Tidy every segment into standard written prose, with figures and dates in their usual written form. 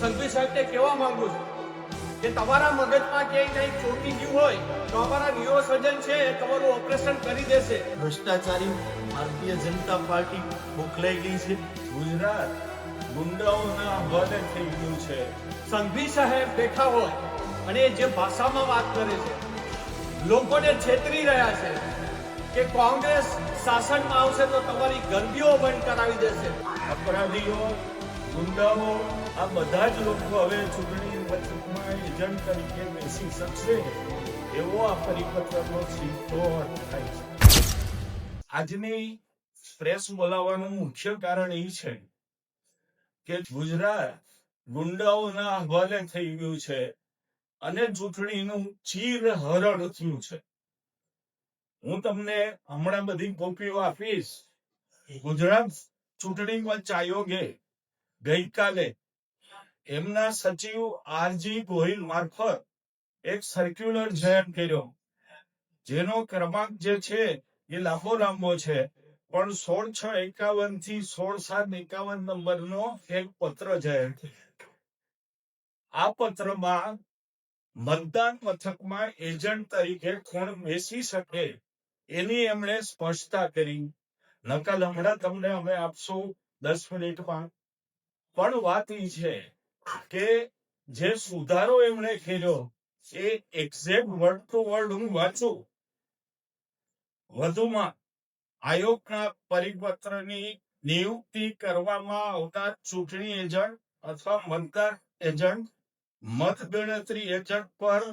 સંઘવી સાહેબને કહેવા માંગુ છું કે તમારા મગજમાં ક્યાંય કંઈક ચોટી ગયું હોય તો અમારા ન્યુરોસર્જન છે તમારું ઓપરેશન કરી દેશે. ભ્રષ્ટાચારી ભારતીય જનતા પાર્ટી બોખલાઈ ગઈ છે. ગુજરાત ગુંડાઓના હવાલે થઈ ગયું છે. સંઘવી સાહેબ બેઠા હોય અને જે ભાષામાં વાત કરે છે, લોકોને છેતરી રહ્યા છે કે કોંગ્રેસ શાસનમાં આવશે તો તમારી ગરબીઓ બંધ કરાવી દેશે. અપરાધીઓ, ગુંડાઓ, આ બધા જ લોકો હવે ચૂંટણી મથકમાં એજન્ટ તરીકે બેસી શકશે એવો આ પરિપત્રનો સીધો અર્થ થાય છે. આજની પ્રેસ બોલાવવાનું મુખ્ય કારણ એ છે કે ગુજરાત ગુંડાઓના હવાલે થઈ ગયું છે અને ચૂંટણીનું ચીરહરણ થયું છે. હું તમને હમણાં બધી કોપીઓ આપીશ. ગુજરાત ચૂંટણી પંચ આયોગે ગઈકાલે એમના સચિવ આરજી ગોહિલ મારફત એક સર્ક્યુલર જાહેર કર્યો, જેનો ક્રમાંક જે છે એ લાંબો છે, પણ 16/6/51 થી 16/7/51 નંબરનો એક પત્ર જાહેર થયો. આ પત્રમાં મતદાન મથકમાં એજન્ટ તરીકે કોણ બેસી શકે એની એમણે સ્પષ્ટતા કરી. નકલ હમણાં તમને અમે આપશું 10 મિનિટમાં. પણ વાત એ છે કે જે સુધારો એમણે કર્યો એ એક્ઝેક્ટ વર્ડ ટુ વર્ડ હું વાંચું. વધુમાં આયોગના પરિપત્રની નિયુક્તિ કરવામાં આવતા ચૂંટણી એજન્ટ અથવા મતદાર એજન્ટ, મતગણતરી એજન્ટ પર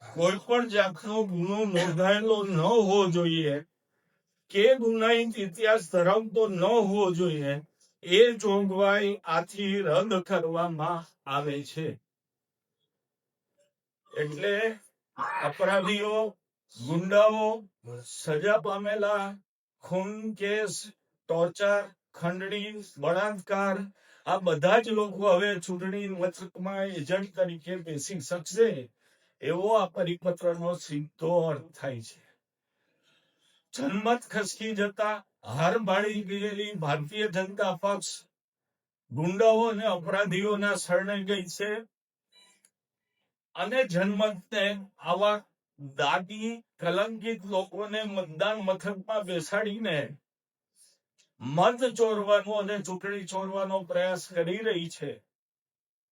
કોઈ પણ જાતનો ગુનો નોંધાયેલો ન હોવો જોઈએ કે ગુનાહિત ઇતિહાસ ધરાવતો ન હોવો જોઈએ એ જોગવાઈ આથી રદ કરવામાં આવે છે. એટલે અપરાધીઓ, ગુંડાઓ, સજા પામેલા, ખૂન, કેસ, ટોર્ચર, ખંડણી, બળાત્કાર, આ બધા જ લોકો હવે ચૂંટણી મથકમાં એજન્ટ તરીકે બેસી શકશે એવો આ પરિપત્રનો સીધો અર્થ થાય છે. જનમત ખસકી જતા હાર ભાળી ગયેલી ભારતીય જનતા પક્ષ ગુંડાઓ અને અપરાધીઓના શરણે ગઈ છે અને જનમતને આવા દાગી કલંકિત લોકોને મતદાન મથકમાં બેસાડીને મત ચોરવાનો અને ચૂંટણી ચોરવાનો પ્રયાસ કરી રહી છે.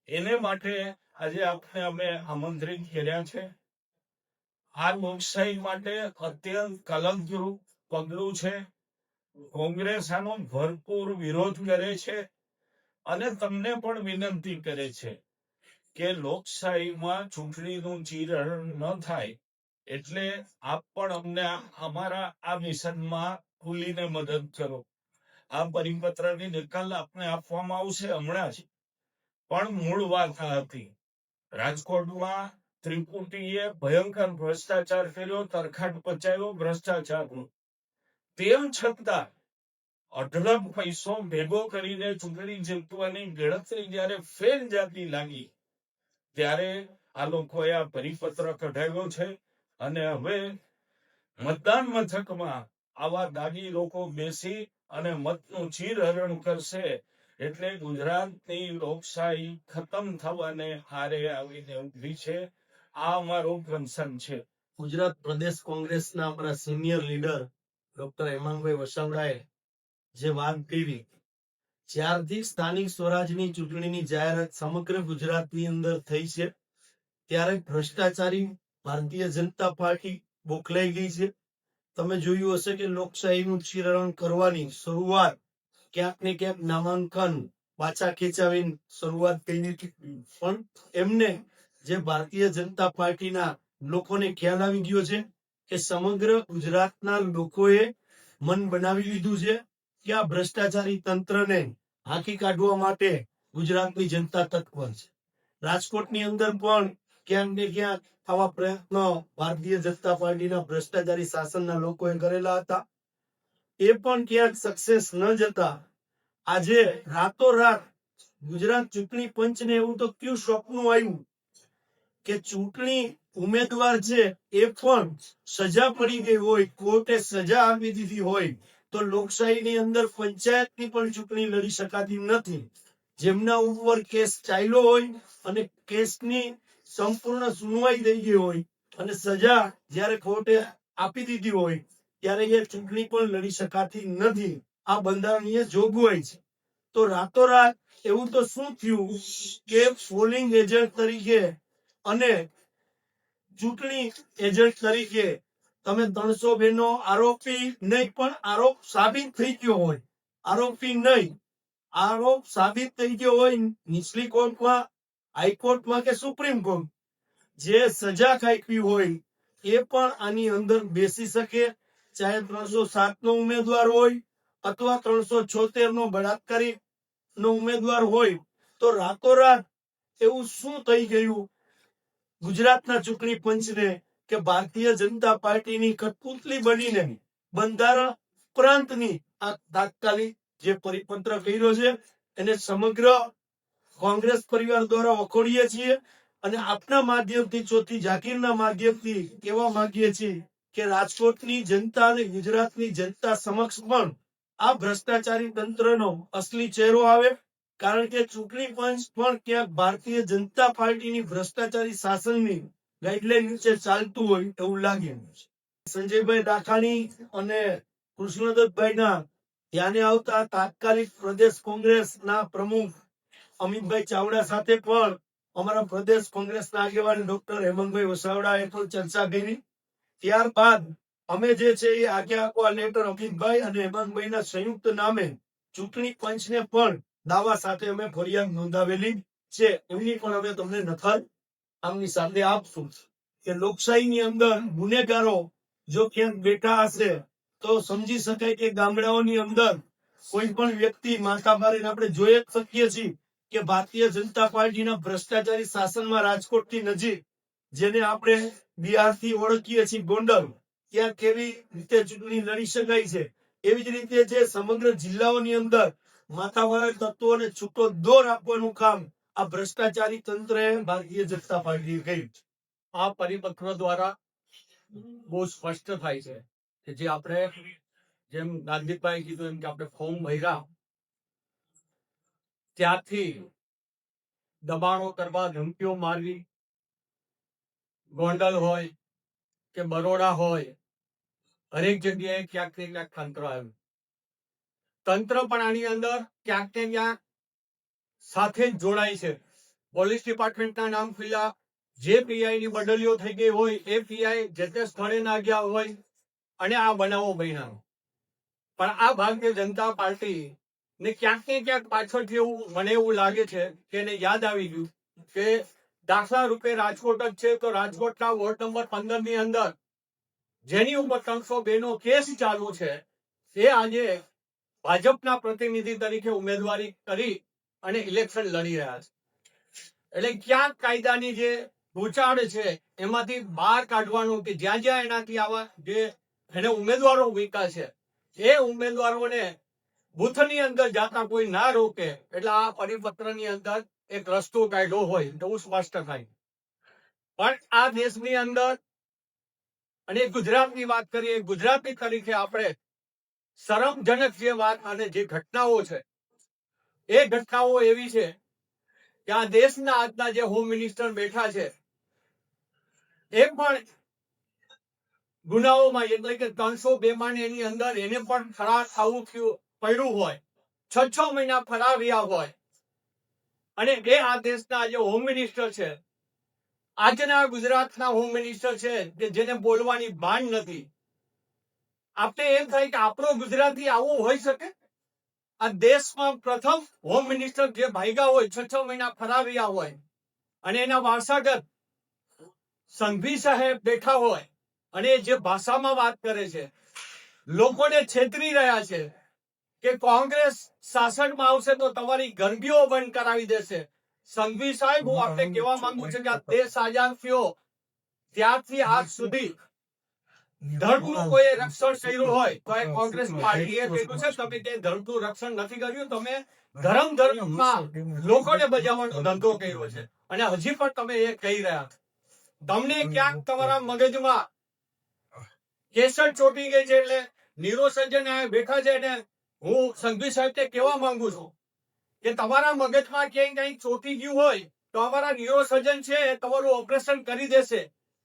એને માટે આજે આપણે અમે આમંત્રિત કર્યા છે. આ લોકશાહી માટે અત્યંત કલંકરૂપ પગલું છે. કોંગ્રેસ આનો ભરપૂર વિરોધ કરે છે અને તમને પણ વિનંતી કરે છે કે લોકશાહીમાં ચૂંટણીનું ચીરહરણ ન થાય એટલે આપ પણ અમને અમારા આ મિશનમાં ખુલીને મદદ કરો. આ પરિપત્રની નકલ આપને આપવામાં આવશે હમણાં જ. પણ મૂળ વાત આ હતી. રાજકોટમાં ત્રિપુટીએ ભયંકર ભ્રષ્ટાચાર કર્યો, તરખાટ પચાવ્યો ભ્રષ્ટાચારનો. તેમ છતાં અઢળક પૈસો ભેગો કરીને ચૂંટણી જીતવાની ગણતરી જયારે ફેલ જતી લાગી ત્યારે આ લોકોએ આ પરિપત્ર કઢાવ્યો છે અને હવે મતદાન મથકમાં આવા દાગી લોકો બેસી અને મતનું ચીરહરણ કરશે એટલે ગુજરાતની લોકશાહી ખતમ થવાને હારે આવીને ઉભી છે. આ અમારો કન્સર્ન છે. ગુજરાત પ્રદેશ કોંગ્રેસના અમારા સિનિયર લીડર ડોક્ટર હેમાંગભાઈ વસાવડાએ જે વાત કરી, જ્યારથી સ્થાનિક સ્વરાજની ચૂંટણીની જાહેરાત સમગ્ર ગુજરાતની અંદર થઈ છે ત્યારે ભ્રષ્ટાચારી ભારતીય જનતા પાર્ટી બોખલાઈ ગઈ છે. તમે જોયું હશે કે લોકશાહીનું ચીરહરણ કરવાની શરૂઆત ક્યાંક ને ક્યાંક નામાંકન પાછા ખેંચાવીને શરૂઆત કરી હતી. પણ એમને જે ભારતીય જનતા પાર્ટીના લોકોને ખ્યાલ આવી ગયો છે કે સમગ્ર ગુજરાતના લોકોએ મન બનાવી લીધું છે કે આ ભ્રષ્ટાચારી તંત્રને હાંકી કાઢવા માટે ગુજરાતની જનતા તત્પર છે. રાજકોટની અંદર પણ ક્યાંક ને ક્યાંક આવા પ્રયત્નો ભારતીય જનતા પાર્ટીના ભ્રષ્ટાચારી શાસનના લોકોએ કરેલા હતા. એ પણ ક્યાંક સક્સેસ ન જતા આજે રાતોરાત ગુજરાત ચૂંટણી પંચને એવું તો કયું સ્વપ્ન આવ્યું કે ચૂંટણી ઉમેદવાર છે એ પણ સજા પડી ગઈ હોય, કોર્ટે સજા આપી દીધી હોય તો લોકશાહીની અંદર પંચાયતની પણ ચૂંટણી લડી શકાતી નથી. જેમના ઉપર કેસ ચાલ્યો હોય અને કેસની સંપૂર્ણ સુનવાઈ થઈ ગઈ હોય અને સજા જ્યારે કોર્ટે આપી દીધી હોય ત્યારે એ ચૂંટણી પણ લડી શકાતી નથી. આ બંધારણીય જોગવાઈ છે. તો રાતોરાત એવું તો શું થયું કે પોલિંગ એજન્ટ તરીકે અને ચૂંટણી એજન્ટ તરીકે તમે 302 નો આરોપી નહીં પણ આરોપ સાબિત થઈ ગયો હોય, આરોપી નહીં, આરોપ સાબિત થઈ ગયો હોય નીચલી કોર્ટમાં, હાઈકોર્ટમાં કે સુપ્રીમ કોર્ટ, જે સજા કાપી હોય એ પણ આની અંદર બેસી શકે, ચાહે 307 નો ઉમેદવાર હોય અથવા 376 નો બળાત્કારી નો ઉમેદવાર હોય. તો રાતોરાત એવું શું થઈ ગયું ગુજરાતના ચૂંટણી પંચને કે ભારતીય જનતા પાર્ટીની કઠપુતલી બનીને બંધારણ ઉપરાંતની આ તાત્કાલિક જે પરિપત્ર કર્યો છે એને સમગ્ર કોંગ્રેસ પરિવાર દ્વારા વખોડીએ છીએ અને આપના માધ્યમથી ચોથી જાગીરના માધ્યમથી કહેવા માંગીએ છીએ કે રાજકોટની જનતા અને ગુજરાતની જનતા સમક્ષ પણ આ ભ્રષ્ટાચારી તંત્રનો અસલી ચહેરો આવે. કારણ કે ચૂંટણી પંચ પણ ક્યાંક ભારતીય જનતા પાર્ટીની ભ્રષ્ટાચારી શાસનની ગાઈડલાઈન નીચે ચાલતું હોય એવું લાગે. સંજયભાઈ દાખાણી અને કૃષ્ણદત્તભાઈના ધ્યાને આવતા તાત્કાલિક પ્રદેશ કોંગ્રેસના પ્રમુખ અમિતભાઈ ચાવડા સાથે પણ અમારા પ્રદેશ કોંગ્રેસના આગેવાન ડોક્ટર હેમંતભાઈ વસાવડાએ પણ ચર્ચા કરી. ત્યારબાદ અમે જે છે એ આ લેટર અમિતભાઈ અને હેમંતભાઈના સંયુક્ત નામે ચૂંટણી પંચને પણ દાવા સાથે અમે ફરિયાદ નોંધાવેલી છે. એમની પણ અમે તમને નકલ આમની સાથે આપશું કે લોકશાહીની અંદર ગુનેગારો જો ક્યાંક બેઠા હશે તો સમજી શકાય કે ગામડાઓની અંદર કોઈ પણ વ્યક્તિ માથા મારીને આપણે જોઈ જ શકીએ છીએ કે ભારતીય જનતા પાર્ટીના ભ્રષ્ટાચારી શાસનમાં રાજકોટથી નજીક જેને આપણે બિહારથી ઓળખીએ છીએ ગોંડલ, ત્યાં કેવી રીતે ચૂંટણી લડી શકાય છે. એવી જ રીતે જે સમગ્ર જિલ્લાઓની અંદર માથાવાળા તત્વોને છૂટો દોર આપવાનું કામ આ ભ્રષ્ટાચારી તંત્રએ ભારતીય જનતા પાર્ટીએ કર્યું છે. આ પરિપત્ર દ્વારા બહુ સ્પષ્ટ થાય છે કે જે આપણે જેમ નાગદીપભાઈ કીધું એમ કે આપણે ફોર્મ ભર્યા ત્યારથી દબાણો કરવા, ધમકીઓ મારવી, ગોંડલ હોય કે બરોડા હોય હરેક જગ્યાએ ક્યાંક ને ક્યાંક તંત્ર આવ્યું. તંત્ર પણ આની અંદર ક્યાંક ને ક્યાંક સાથે જ જોડાય છે. પોલીસ ડિપાર્ટમેન્ટના નામ ખુલ્યા, જે પીઆઈ ની બદલીઓ થઈ ગઈ હોય એ પીઆઈ જે તે સ્થળે ના ગયા હોય અને આ બનાવો બન્યા. પણ આ ભારતીય જનતા પાર્ટી ને ક્યાંક ને ક્યાંક પાછળથી એવું મને એવું લાગે છે કે એને યાદ આવી ગયું કે દાખલા રૂપે રાજકોટ જ છે તો રાજકોટના વોર્ડ નંબર 15 ની અંદર જેની ઉપર 302 નો કેસ ચાલુ છે એ આજે ભાજપના પ્રતિનિધિ તરીકે ઉમેદવારી કરી અને ઇલેક્શન લડી રહ્યા છે. એટલે ક્યાંક કાયદાની જે ગૂંચાણ છે એમાંથી બહાર કાઢવાનું કે જ્યાં જ્યાં એનાથી આવા જે એને ઉમેદવારો મૂક્યા છે એ ઉમેદવારોને બુથની અંદર જાતા કોઈ ના રોકે. એટલે આ પરિપત્રની અંદર એક રસ્તો કાઢ્યો હોય તો સ્પષ્ટ થાય. પણ આ દેશની અંદર અને ગુજરાતની વાત કરીએ, ગુજરાતી તરીકે આપણે શરમજનક જે વાત અને જે ઘટનાઓ છે એ ઘટનાઓ એવી છે કે આ દેશના આજના જે હોમ મિનિસ્ટર બેઠા છે એ પણ ગુનાઓમાં એટલે કે 302 માં એની અંદર એને પણ ફરાર થવું પડ્યું હોય, 6 મહિના ફરાર રહ્યા હોય અને એ આ દેશના જે હોમ મિનિસ્ટર છે, આજના ગુજરાતના હોમ મિનિસ્ટર છે કે જેને બોલવાની ભાન નથી. આપણે એમ થાય કે આપણો ગુજરાતી આવો હોઈ શકે? આ દેશમાં પ્રથમ હોમ મિનિસ્ટર જે ભાગ્યા હોય, 6 મહિના ફરાર રહ્યા હોય અને એના વારસાગત સંઘવી સાહેબ બેઠા હોય અને જે ભાષામાં વાત કરે છે, લોકોને છેતરી રહ્યા છે કે કોંગ્રેસ શાસનમાં આવશે તો તમારી ગરબીઓ બંધ કરાવી દેશે. સંઘવી સાહેબ, હું આપણે કહેવા માંગુ છું કે આ દેશ આઝાદ થયો ત્યારથી આજ સુધી ધર્મનું કોઈ રક્ષણ કર્યું હોય તો એ કોંગ્રેસ પાર્ટીએ કર્યું છે. તમે તે ધર્મનું રક્ષણ નથી કર્યું, તમે ધર્મમાં લોકોને બજાવવાનો ધંધો કર્યો છે અને હજી પણ તમે એ કહી રહ્યા. તમને ક્યાંક તમારા મગજમાં કેસર ચોટી ગઈ છે એટલે નીરો સજ્જન બેઠા છે. અને હું સંઘવી સાહેબને કહેવા માંગુ છું કે તમારા મગજમાં ક્યાંય કંઈ ચોંટી ગયું હોય તો અમારા ન્યુરોસર્જન છે એ તમારું ઓપરેશન કરી દેશે.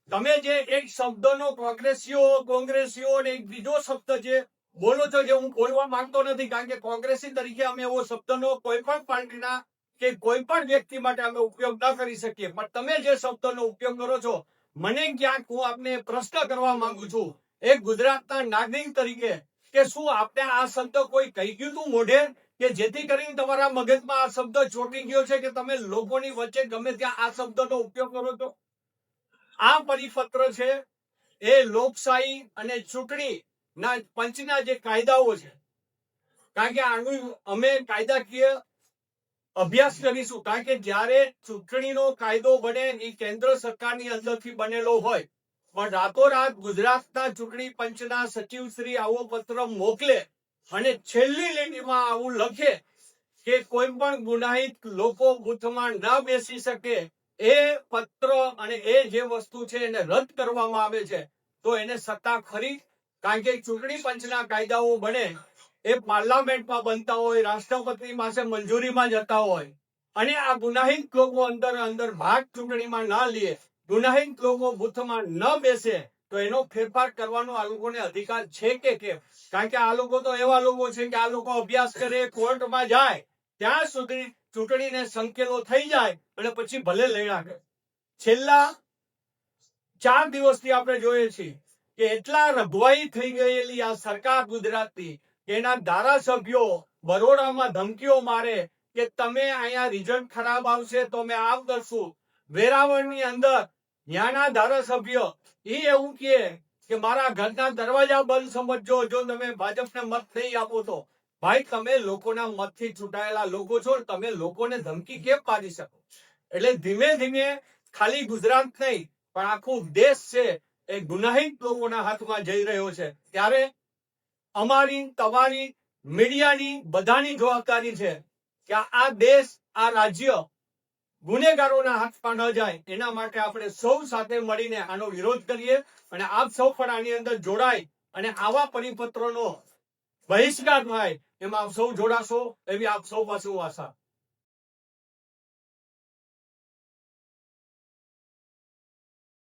તમે જે એક શબ્દનો કોંગ્રેસીઓ અને એક બીજો શબ્દ જે બોલો છો, જે હું બોલવા માંગતો નથી, કારણ કે કોંગ્રેસી તરીકે અમે એવો શબ્દનો કોઈ પણ પાર્ટીના કે કોઈ પણ વ્યક્તિ માટે અમે ઉપયોગ ન કરી શકીએ, પણ તમે જે શબ્દનો ઉપયોગ કરો છો, મને ક્યાંક હું આપને પ્રશ્ન કરવા માંગુ છું એક ગુજરાતના નાગરિક તરીકે, કે શું આપને આ શબ્દ કોઈ કહી ગયું તું મોઢે, કે જેથી કરીને તમારા મગજમાં આ શબ્દ ચોંટી ગયો છે કે તમે લોકોની વચ્ચે ગમે ત્યાં આ શબ્દનો ઉપયોગ કરો છો? આ પરિપત્ર છે એ લોકશાહી અને ચૂંટણીના પંચના જે કાયદાઓ છે, કારણ કે આનું અમે કાયદાકીય અભ્યાસ કરીશું, કારણ કે જ્યારે ચૂંટણીનો કાયદો બને એ કેન્દ્ર સરકારની અંદરથી બનેલો હોય, પણ રાતોરાત ગુજરાતના ચૂંટણી પંચના સચિવ શ્રી આવો પત્ર મોકલે અને છેલ્લી લીટીમાં આવું લખે કે કોઈ પણ ગુનાહિત લોકો બૂથમાં ન બેસી શકે, એ પત્ર અને એ જે વસ્તુ છે એને રદ કરવામાં આવે છે, તો એને સત્તા ખરી? કારણ કે ચૂંટણી પંચના કાયદાઓ બને એ પાર્લામેન્ટમાં બનતા હોય, રાષ્ટ્રપતિ પાસે મંજૂરીમાં જતા હોય, અને આ ગુનાહિત લોકો અંદર ભાગ ચૂંટણીમાં ના લે, ગુનાહિત લોકો બૂથમાં ન બેસે, તો એનો ફેરફાર કરવાનો આ લોકોને અધિકાર છે કે કેમ? કારણ કે આ લોકો તો એવા લોકો છે કે આ લોકો અભ્યાસ કરે, કોર્ટમાં જાય, ત્યાં સુધી ચૂંટણીને સંકેલો થઈ જાય અને પછી ભલે લઈ નાખે. છેલ્લા 4 દિવસથી આપણે જોઈએ છીએ કે એટલા રઘવાઈ થઈ ગયેલી આ સરકાર ગુજરાતની, એના ધારાસભ્યો બરોડામાં ધમકીઓ મારે કે તમે અહીંયા રિઝલ્ટ ખરાબ આવશે તો અમે આમ કરશું. વેરાવળની અંદર ત્યાંના ધારાસભ્ય એવું કે મારા ઘરના દરવાજા બંધ સમજજો જો તમે ભાજપને મત નહીં આપો તો. ભાઈ, તમે લોકોના મતથી ચૂંટાયેલા લોકો છો, તમે લોકોને ધમકી કેમ પાડી શકો? એટલે ધીમે ધીમે ખાલી ગુજરાત નહીં પણ આખો દેશ છે એ ગુનાહિત લોકોના હાથમાં જઈ રહ્યો છે. ત્યારે અમારી, તમારી, મીડિયાની બધાની જવાબદારી છે કે આ દેશ, આ રાજ્ય ગુનેગારોના હાથમાં ન જાય, એના માટે આપણે સૌ સાથે મળીને આનો વિરોધ કરીએ અને આપ સૌ પણ આની અંદર જોડાય અને આવા પરિપત્રોનો બહિષ્કાર થાય એમાં આપ સૌ જોડાશો એવી આપ સૌ પાસે આશા.